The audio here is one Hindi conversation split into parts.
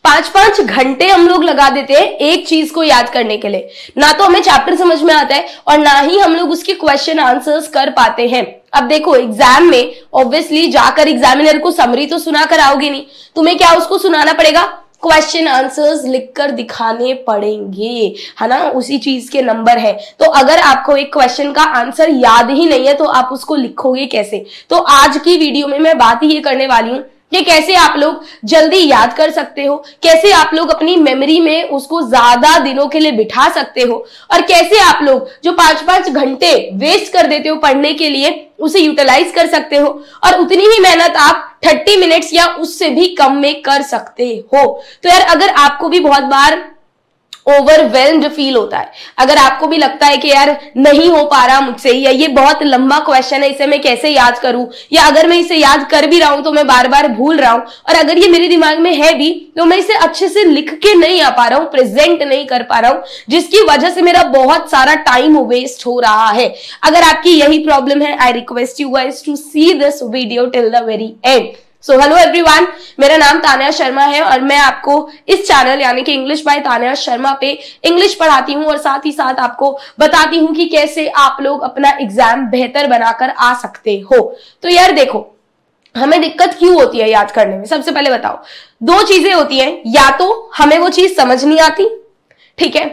5-5 घंटे हम लोग लगा देते हैं एक चीज को याद करने के लिए। ना तो हमें चैप्टर समझ में आता है और ना ही हम लोग उसके क्वेश्चन आंसर्स कर पाते हैं। अब देखो एग्जाम में ऑब्वियसली जाकर एग्जामिनर को समरी तो सुना कर आओगे नहीं, तुम्हें क्या उसको सुनाना पड़ेगा, क्वेश्चन आंसर्स लिखकर दिखाने पड़ेंगे, है ना, उसी चीज के नंबर है। तो अगर आपको एक क्वेश्चन का आंसर याद ही नहीं है तो आप उसको लिखोगे कैसे। तो आज की वीडियो में मैं बात ही ये करने वाली हूं कि कैसे आप लोग जल्दी याद कर सकते हो, कैसे आप लोग अपनी मेमोरी में उसको ज्यादा दिनों के लिए बिठा सकते हो, और कैसे आप लोग जो 5-5 घंटे वेस्ट कर देते हो पढ़ने के लिए उसे यूटिलाइज कर सकते हो और उतनी ही मेहनत आप 30 मिनट्स या उससे भी कम में कर सकते हो। तो यार अगर आपको भी बहुत बार ओवरवेल्म्ड फील होता है, अगर आपको भी लगता है कि यार नहीं हो पा रहा मुझसे, या ये बहुत लंबा क्वेश्चन है इसे मैं कैसे याद करूं, या अगर मैं इसे याद कर भी रहा हूं तो मैं बार बार भूल रहा हूं, और अगर ये मेरे दिमाग में है भी तो मैं इसे अच्छे से लिख के नहीं आ पा रहा हूं, प्रेजेंट नहीं कर पा रहा हूं, जिसकी वजह से मेरा बहुत सारा टाइम वेस्ट हो रहा है। अगर आपकी यही प्रॉब्लम है, I request you guys to see this video till the very end. So hello everyone, मेरा नाम तान्या शर्मा है और मैं आपको इस चैनल यानी कि इंग्लिश बाय तान्या शर्मा पे इंग्लिश पढ़ाती हूँ और साथ ही साथ आपको बताती हूँ कि कैसे आप लोग अपना एग्जाम बेहतर बनाकर आ सकते हो। तो यार देखो, हमें दिक्कत क्यों होती है याद करने में, सबसे पहले बताओ। 2 चीजें होती हैं, या तो हमें वो चीज समझ नहीं आती, ठीक है,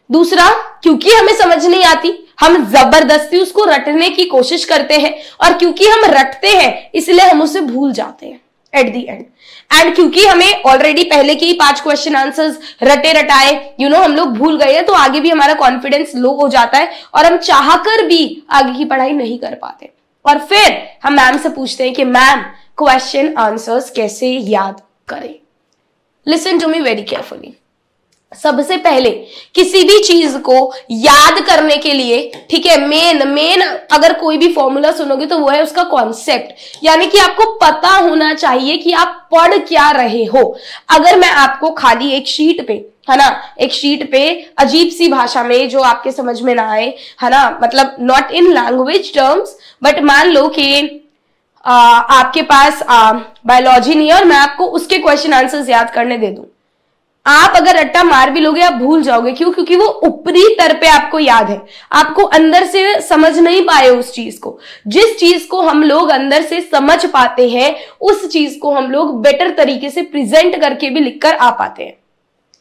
दूसरा क्योंकि हमें समझ नहीं आती हम जबरदस्ती उसको रटने की कोशिश करते हैं, और क्योंकि हम रटते हैं इसलिए हम उसे भूल जाते हैं एट द एंड। एंड क्योंकि हमें ऑलरेडी पहले के ही 5 क्वेश्चन आंसर्स रटे रटाए हम लोग भूल गए हैं, तो आगे भी हमारा कॉन्फिडेंस लो हो जाता है और हम चाहकर भी आगे की पढ़ाई नहीं कर पाते, और फिर हम मैम से पूछते हैं कि मैम क्वेश्चन आंसर्स कैसे याद करें। Listen to me very carefully. सबसे पहले किसी भी चीज को याद करने के लिए, ठीक है, मेन अगर कोई भी फॉर्मूला सुनोगे तो वो है उसका कॉन्सेप्ट, यानी कि आपको पता होना चाहिए कि आप पढ़ क्या रहे हो। अगर मैं आपको खाली एक शीट पे, है ना, एक शीट पे अजीब सी भाषा में जो आपके समझ में ना आए, है ना, मतलब not in language terms, but मान लो कि आपके पास बायोलॉजी नहीं है और मैं आपको उसके क्वेश्चन आंसर्स याद करने दे दूं, आप अगर रट्टा मार भी लोगे आप भूल जाओगे। क्यों? क्योंकि वो ऊपरी तर पे आपको याद है, आपको अंदर से समझ नहीं पाए उस चीज को। जिस चीज को हम लोग अंदर से समझ पाते हैं उस चीज को हम लोग बेटर तरीके से प्रेजेंट करके भी लिखकर आ पाते हैं।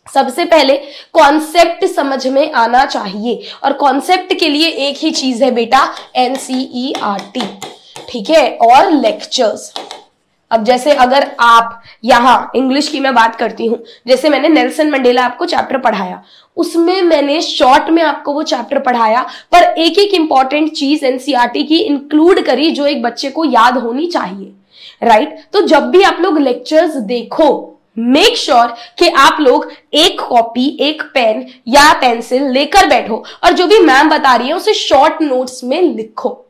सबसे पहले कॉन्सेप्ट समझ में आना चाहिए, और कॉन्सेप्ट के लिए एक ही चीज है बेटा, NCERT, ठीक है, और लेक्चर्स। अब जैसे अगर आप यहां इंग्लिश की मैं बात करती हूं, जैसे मैंने नेल्सन मंडेला आपको चैप्टर पढ़ाया, उसमें मैंने शॉर्ट में आपको वो चैप्टर पढ़ाया, पर एक एक इंपॉर्टेंट चीज NCERT की इंक्लूड करी जो एक बच्चे को याद होनी चाहिए, राइट। तो जब भी आप लोग लेक्चर्स देखो, मेक श्योर कि आप लोग एक कॉपी, एक पेन या पेंसिल लेकर बैठो और जो भी मैम बता रही है उसे शॉर्ट नोट्स में लिखो,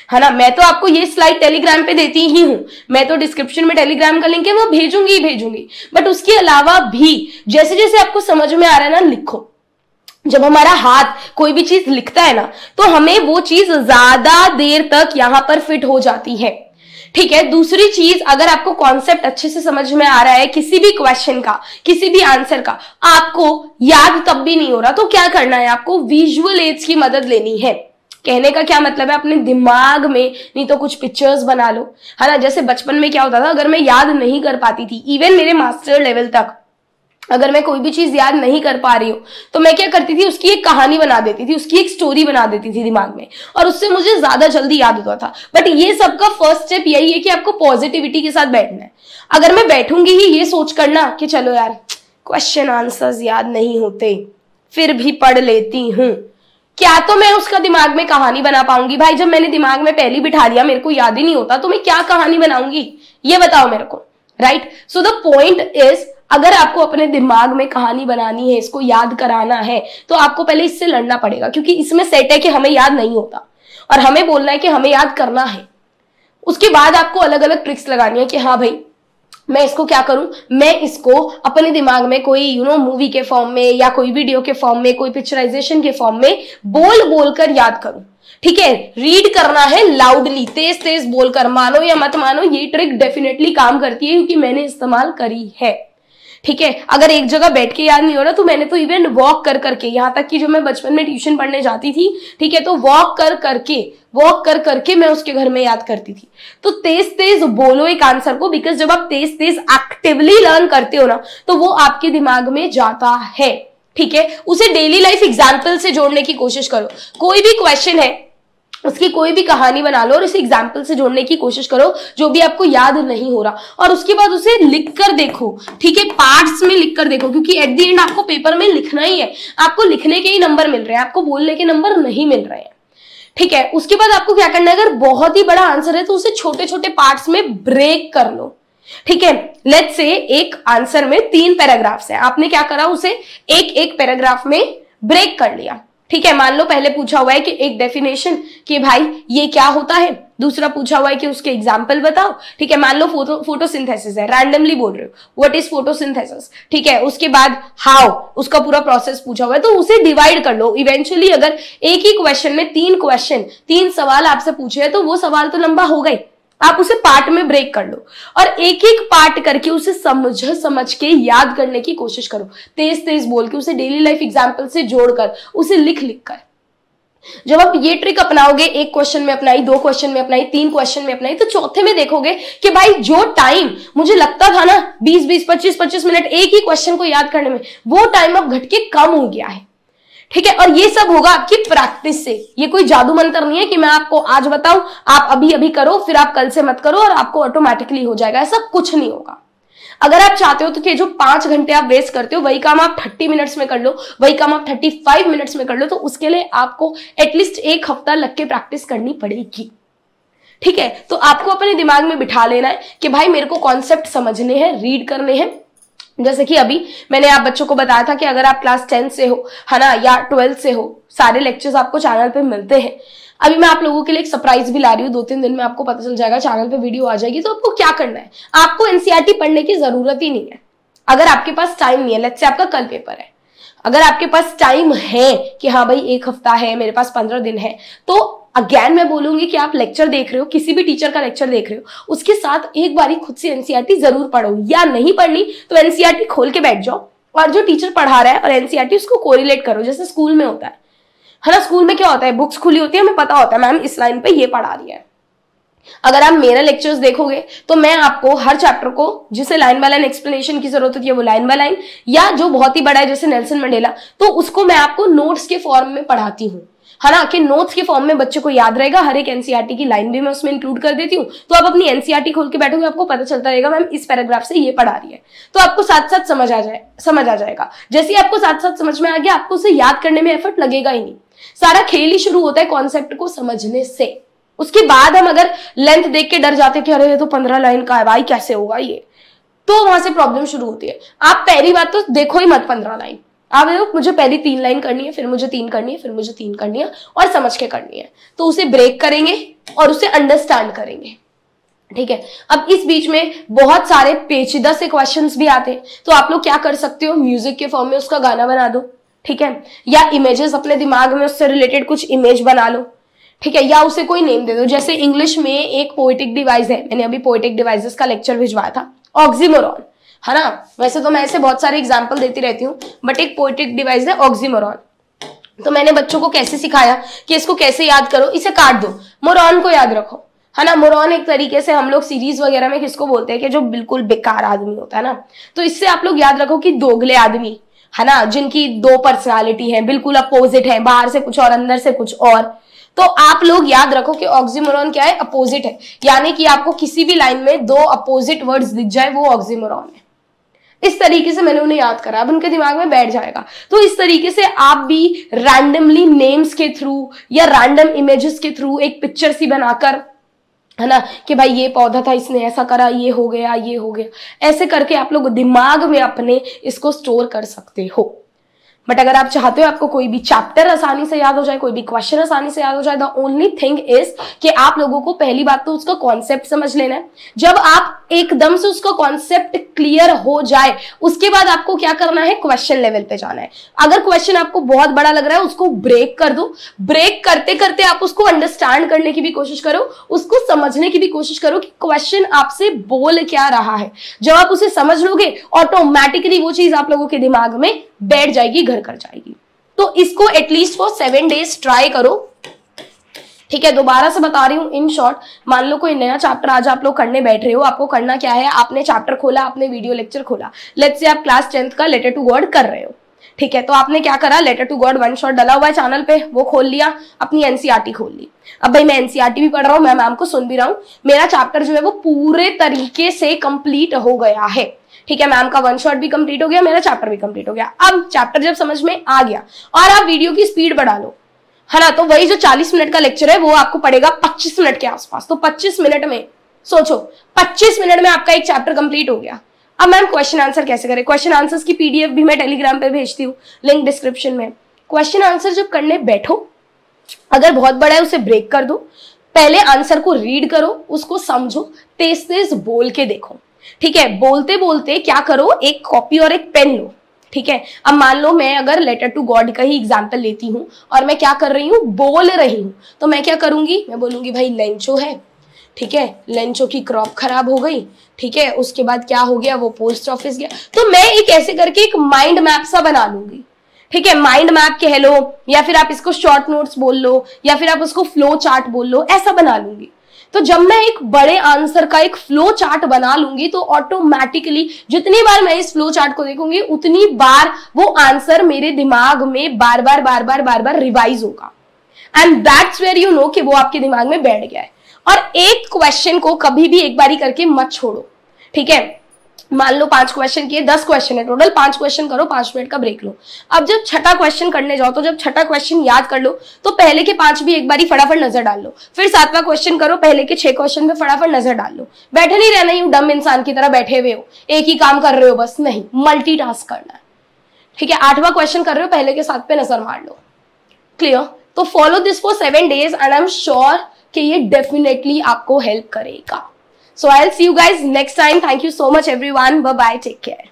है ना। मैं तो आपको ये स्लाइड टेलीग्राम पे देती ही हूं, मैं तो डिस्क्रिप्शन में टेलीग्राम का लिंक है वो भेजूंगी ही भेजूंगी, बट उसके अलावा भी जैसे जैसे आपको समझ में आ रहा है ना, लिखो। जब हमारा हाथ कोई भी चीज लिखता है ना तो हमें वो चीज ज्यादा देर तक यहां पर फिट हो जाती है, ठीक है। दूसरी चीज, अगर आपको कॉन्सेप्ट अच्छे से समझ में आ रहा है किसी भी क्वेश्चन का, किसी भी आंसर का, आपको याद तब भी नहीं हो रहा, तो क्या करना है, आपको विजुअल एड्स की मदद लेनी है। कहने का क्या मतलब है, अपने दिमाग में नहीं तो कुछ पिक्चर्स बना लो, है ना। जैसे बचपन में क्या होता था, अगर मैं याद नहीं कर पाती थी, इवन मेरे मास्टर लेवल तक अगर मैं कोई भी चीज याद नहीं कर पा रही हूँ तो मैं क्या करती थी, उसकी एक कहानी बना देती थी, उसकी एक स्टोरी बना देती थी दिमाग में, और उससे मुझे ज्यादा जल्दी याद होता था। बट ये सबका फर्स्ट स्टेप यही है कि आपको पॉजिटिविटी के साथ बैठना है। अगर मैं बैठूंगी ही ये सोच करना कि चलो यार क्वेश्चन आंसर्स याद नहीं होते फिर भी पढ़ लेती हूँ, क्या तो मैं उसका दिमाग में कहानी बना पाऊंगी? भाई जब मैंने दिमाग में पहली बिठा लिया, मेरे को याद ही नहीं होता, तो मैं क्या कहानी बनाऊंगी, ये बताओ मेरे को, right. So the point is, अगर आपको अपने दिमाग में कहानी बनानी है, इसको याद कराना है, तो आपको पहले इससे लड़ना पड़ेगा, क्योंकि इसमें सेट है कि हमें याद नहीं होता और हमें बोलना है कि हमें याद करना है। उसके बाद आपको अलग अलग ट्रिक्स लगानी है कि हाँ भाई मैं इसको क्या करूं, मैं इसको अपने दिमाग में कोई मूवी के फॉर्म में या कोई वीडियो के फॉर्म में, कोई पिक्चराइजेशन के फॉर्म में बोल बोल कर याद करूं, ठीक है। रीड करना है लाउडली, तेज तेज बोलकर, मानो या मत मानो ये ट्रिक डेफिनेटली काम करती है क्योंकि मैंने इस्तेमाल करी है, ठीक है, अगर एक जगह बैठ के याद नहीं हो रहा तो मैंने तो इवन वॉक कर करके, यहां तक कि जो मैं बचपन में ट्यूशन पढ़ने जाती थी, ठीक है, तो वॉक कर करके मैं उसके घर में याद करती थी। तो तेज तेज बोलो एक आंसर को, बिकॉज जब आप तेज तेज एक्टिवली लर्न करते हो ना तो वो आपके दिमाग में जाता है। ठीक है, उसे डेली लाइफ एग्जाम्पल से जोड़ने की कोशिश करो। कोई भी क्वेश्चन है उसकी कोई भी कहानी बना लो और इसे एग्जाम्पल से जोड़ने की कोशिश करो जो भी आपको याद नहीं हो रहा, और उसके बाद उसे लिख कर देखो। ठीक है, पार्ट्स में लिख कर देखो, क्योंकि एट द एंड आपको पेपर में लिखना ही है। आपको लिखने के ही नंबर मिल रहे हैं, आपको बोलने के नंबर नहीं मिल रहे हैं। ठीक है, उसके बाद आपको क्या करना है, अगर बहुत ही बड़ा आंसर है तो उसे छोटे छोटे पार्ट्स में ब्रेक कर लो। ठीक है, लेट्स से एक आंसर में 3 पैराग्राफ्स है, आपने क्या करा, उसे एक एक पैराग्राफ में ब्रेक कर लिया। ठीक है, मान लो पहले पूछा हुआ है कि एक डेफिनेशन कि भाई ये क्या होता है, दूसरा पूछा हुआ है कि उसके एग्जाम्पल बताओ। ठीक है, मान लो फोटोसिंथेसिस है, रैंडमली बोल रहे हो व्हाट इज फोटोसिंथेसिस। ठीक है, उसके बाद हाउ, उसका पूरा प्रोसेस पूछा हुआ है, तो उसे डिवाइड कर लो। इवेंचुअली अगर एक ही क्वेश्चन में 3 सवाल आपसे पूछे हैं तो वो सवाल तो लंबा हो गए, आप उसे पार्ट में ब्रेक कर लो और एक एक पार्ट करके उसे समझ के याद करने की कोशिश करो। तेज तेज बोल के उसे डेली लाइफ एग्जाम्पल से जोड़कर, उसे लिख कर। जब आप ये ट्रिक अपनाओगे, एक क्वेश्चन में अपनाई, 2 क्वेश्चन में अपनाई, 3 क्वेश्चन में अपनाई, तो चौथे में देखोगे कि भाई जो टाइम मुझे लगता था ना 20-20, 25-25 मिनट एक ही क्वेश्चन को याद करने में, वो टाइम अब घट के कम हो गया है। ठीक है, और ये सब होगा आपकी प्रैक्टिस से। ये कोई जादू मंत्र नहीं है कि मैं आपको आज बताऊं, आप अभी अभी करो, फिर आप कल से मत करो और आपको ऑटोमेटिकली हो जाएगा। ऐसा कुछ नहीं होगा। अगर आप चाहते हो तो कि जो 5 घंटे आप वेस्ट करते हो वही काम आप 30 मिनट्स में कर लो, वही काम आप 35 मिनट्स में कर लो, तो उसके लिए आपको एटलीस्ट 1 हफ्ता लग के प्रैक्टिस करनी पड़ेगी। ठीक है, तो आपको अपने दिमाग में बिठा लेना है कि भाई मेरे को कॉन्सेप्ट समझने हैं, रीड करने हैं। जैसे कि अभी मैंने आप बच्चों को बताया था कि अगर आप क्लास 10 से हो, है ना, या 12 से हो, सारे लेक्चर्स आपको चैनल पे मिलते हैं। अभी मैं आप लोगों के लिए एक सरप्राइज भी ला रही हूँ, 2-3 दिन में आपको पता चल जाएगा, चैनल पे वीडियो आ जाएगी। तो आपको क्या करना है, आपको एनसीईआरटी पढ़ने की जरूरत ही नहीं है। अगर आपके पास टाइम नहीं है, लेट्स से आपका कल पेपर है, अगर आपके पास टाइम है कि हाँ भाई 1 हफ्ता है, मेरे पास 15 दिन है, तो अगेन मैं बोलूंगी कि आप लेक्चर देख रहे हो, किसी भी टीचर का लेक्चर देख रहे हो, उसके साथ एक बारी खुद से एनसीईआरटी जरूर पढ़ो, या नहीं पढ़नी तो एनसीईआरटी खोल के बैठ जाओ और जो टीचर पढ़ा रहा है और एनसीईआरटी उसको कोरिलेट करो, जैसे स्कूल में होता है ना। स्कूल में क्या होता है, बुक्स खुली होती है, हमें पता होता है मैम इस लाइन पे ये पढ़ा रही है। अगर आप मेरा लेक्चर्स देखोगे तो मैं आपको हर चैप्टर को, जिसे लाइन बाय लाइन एक्सप्लेनेशन की जरूरत होती है वो लाइन बाय लाइन, या जो बहुत ही बड़ा है जैसे नेल्सन मंडेला, तो उसको मैं आपको नोट्स के फॉर्म में पढ़ाती हूँ, है ना, कि नोट्स के फॉर्म में बच्चे को याद रहेगा। हर एक एनसीईआरटी की लाइन भी मैं उसमें इंक्लूड कर देती हूँ, तो आप अपनी एनसीईआरटी खोल के बैठोगे, आपको पता चलता रहेगा मैम इस पैराग्राफ से ये पढ़ा रही है, तो आपको साथ साथ समझ आ जाएगा। जैसे ही आपको साथ साथ समझ में आ गया, आपको उसे याद करने में एफर्ट लगेगा ही नहीं। सारा खेल ही शुरू होता है कॉन्सेप्ट को समझने से। उसके बाद हम अगर लेंथ देख के डर जाते कि अरे ये तो 15 लाइन का है भाई, कैसे होगा ये, तो वहां से प्रॉब्लम शुरू होती है। आप पहली बात तो देखो ही मत 15 लाइन, आप देखो मुझे पहली 3 लाइन करनी है, फिर मुझे 3 करनी है, फिर मुझे 3 करनी है, और समझ के करनी है। तो उसे ब्रेक करेंगे और उसे अंडरस्टैंड करेंगे। ठीक है, अब इस बीच में बहुत सारे पेचीदा से क्वेश्चंस भी आते हैं, तो आप लोग क्या कर सकते हो, म्यूजिक के फॉर्म में उसका गाना बना दो। ठीक है, या इमेजेस अपने दिमाग में उससे रिलेटेड कुछ इमेज बना लो। ठीक है, या उसे कोई नेम दे दो। जैसे इंग्लिश में एक पोएटिक डिवाइस है, मैंने अभी पोएटिक डिवाइसेस का लेक्चर भिजवाया था, ऑक्सीमोरॉन, है ना। वैसे तो मैं ऐसे बहुत सारे एग्जाम्पल देती रहती हूँ, बट एक पोएटिक डिवाइस है ऑक्सीमोरॉन। तो मैंने बच्चों को कैसे सिखाया कि इसको कैसे याद करो, इसे काट दो, मोरॉन को याद रखो, है ना। मोरॉन एक तरीके से हम लोग सीरीज वगैरह में किसको बोलते हैं कि जो बिल्कुल बेकार आदमी होता है ना, तो इससे आप लोग याद रखो कि दोगले आदमी, है ना, जिनकी 2 पर्सनालिटी है, बिल्कुल अपोजिट है, बाहर से कुछ और अंदर से कुछ और। तो आप लोग याद रखो कि ऑक्सीमोरॉन क्या है, अपोजिट है, यानी कि आपको किसी भी लाइन में 2 अपोजिट वर्ड्स दिख जाए वो ऑक्सीमोरॉन है। इस तरीके से मैंने उन्हें याद करा, अब उनके दिमाग में बैठ जाएगा। तो इस तरीके से आप भी रैंडमली नेम्स के थ्रू या रैंडम इमेजेस के थ्रू एक पिक्चर सी बनाकर, है ना, कि भाई ये पौधा था, इसने ऐसा करा, ये हो गया, ऐसे करके आप लोग दिमाग में अपने इसको स्टोर कर सकते हो। बट अगर आप चाहते हो आपको कोई भी चैप्टर आसानी से याद हो जाए, कोई भी क्वेश्चन आसानी से याद हो जाए, द ओनली थिंग इज कि आप लोगों को पहली बात तो उसका कॉन्सेप्ट समझ लेना है। जब आप एकदम से उसका कॉन्सेप्ट क्लियर हो जाए उसके बाद आपको क्या करना है, क्वेश्चन लेवल पे जाना है। अगर क्वेश्चन आपको बहुत बड़ा लग रहा है उसको ब्रेक कर दो, ब्रेक करते करते आप उसको अंडरस्टैंड करने की भी कोशिश करो, उसको समझने की भी कोशिश करो कि क्वेश्चन आपसे बोल क्या रहा है। जब आप उसे समझ लोगे ऑटोमेटिकली वो चीज आप लोगों के दिमाग में बैठ जाएगी, घर कर जाएगी। तो इसको एटलीस्ट फॉर 7 days ट्राई करो, ठीक है। दोबारा से बता रही हूं इन शॉर्ट, मान लो कोई नया चैप्टर आज आप लोग करने बैठ रहे हो, आपको करना क्या है, आपने चैप्टर खोला, आपने वीडियो लेक्चर खोला, लेट्स से आप क्लास 10th का लेटर टू गॉड कर रहे हो, ठीक है। तो आपने क्या करा, letter to God one shot डला हुआ है चैनल पे, वो खोल लिया, अपनी एनसीईआरटी खोल ली। अब भाई मैं एनसीईआरटी भी पढ़ रहा हूं, मैं मैम को सुन भी रहा हूं, मेरा चैप्टर जो है वो पूरे तरीके से कंप्लीट हो गया है, ठीक है। मैम का वन शॉट भी कंप्लीट हो गया, मेरा चैप्टर भी कंप्लीट हो गया। अब चैप्टर जब समझ में आ गया और आप वीडियो की स्पीड बढ़ा लो, है ना, तो वही जो 40 मिनट का लेक्चर है वो आपको पड़ेगा 25 मिनट के आसपास। तो 25 मिनट में सोचो, 25 मिनट में आपका एक चैप्टर कंप्लीट हो गया। अब मैम क्वेश्चन आंसर कैसे करें, क्वेश्चन आंसर्स की पीडीएफ भी मैं टेलीग्राम पे भेजती हूँ, लिंक डिस्क्रिप्शन में। क्वेश्चन आंसर जब करने बैठो, अगर बहुत बड़ा है उसे ब्रेक कर दो, पहले आंसर को रीड करो, उसको समझो, तेज तेज बोल के देखो, ठीक है। बोलते बोलते क्या करो, एक कॉपी और एक पेन लो, ठीक है। अब मान लो मैं अगर लेटर टू गॉड का ही एग्जाम्पल लेती हूँ और मैं क्या कर रही हूँ, बोल रही हूँ, तो मैं क्या करूंगी, मैं बोलूंगी भाई लेंचो है, ठीक है, लेंचो की क्रॉप खराब हो गई, ठीक है, उसके बाद क्या हो गया, वो पोस्ट ऑफिस गया। तो मैं एक ऐसे करके एक माइंड मैप सा बना लूंगी, ठीक है। माइंड मैप कह लो या फिर आप इसको शॉर्ट नोट्स बोल लो या फिर आप उसको फ्लो चार्ट बोल लो, ऐसा बना लूंगी। तो जब मैं एक बड़े आंसर का एक फ्लो चार्ट बना लूंगी तो ऑटोमेटिकली जितनी बार मैं इस फ्लो चार्ट को देखूंगी उतनी बार वो आंसर मेरे दिमाग में बार बार रिवाइज होगा, and that's where you know कि वो आपके दिमाग में बैठ गया है। और एक क्वेश्चन को कभी भी एक बारी करके मत छोड़ो, ठीक है। मान लो 5 क्वेश्चन किए, 10 क्वेश्चन है टोटल, 5 क्वेश्चन करो, 5 मिनट का ब्रेक लो। अब जब छठा क्वेश्चन करने जाओ तो जब छठा क्वेश्चन याद कर लो तो पहले के 5 भी एक बारी फटाफट नजर डाल लो, फिर 7वां क्वेश्चन करो, पहले के 6 क्वेश्चन पे फटाफट नजर डाल लो। बैठे नहीं रहना यूं डम इंसान की तरह बैठे हुए हो, एक ही काम कर रहे हो बस, नहीं, मल्टीटास्क करना है, ठीक है। 8वां क्वेश्चन कर रहे हो, पहले के 7 पे नजर मार लो, क्लियर। तो follow this for 7 days and I am sure कि ये डेफिनेटली आपको हेल्प करेगा। So I'll see you guys next time. Thank you so much everyone. Bye bye. Take care.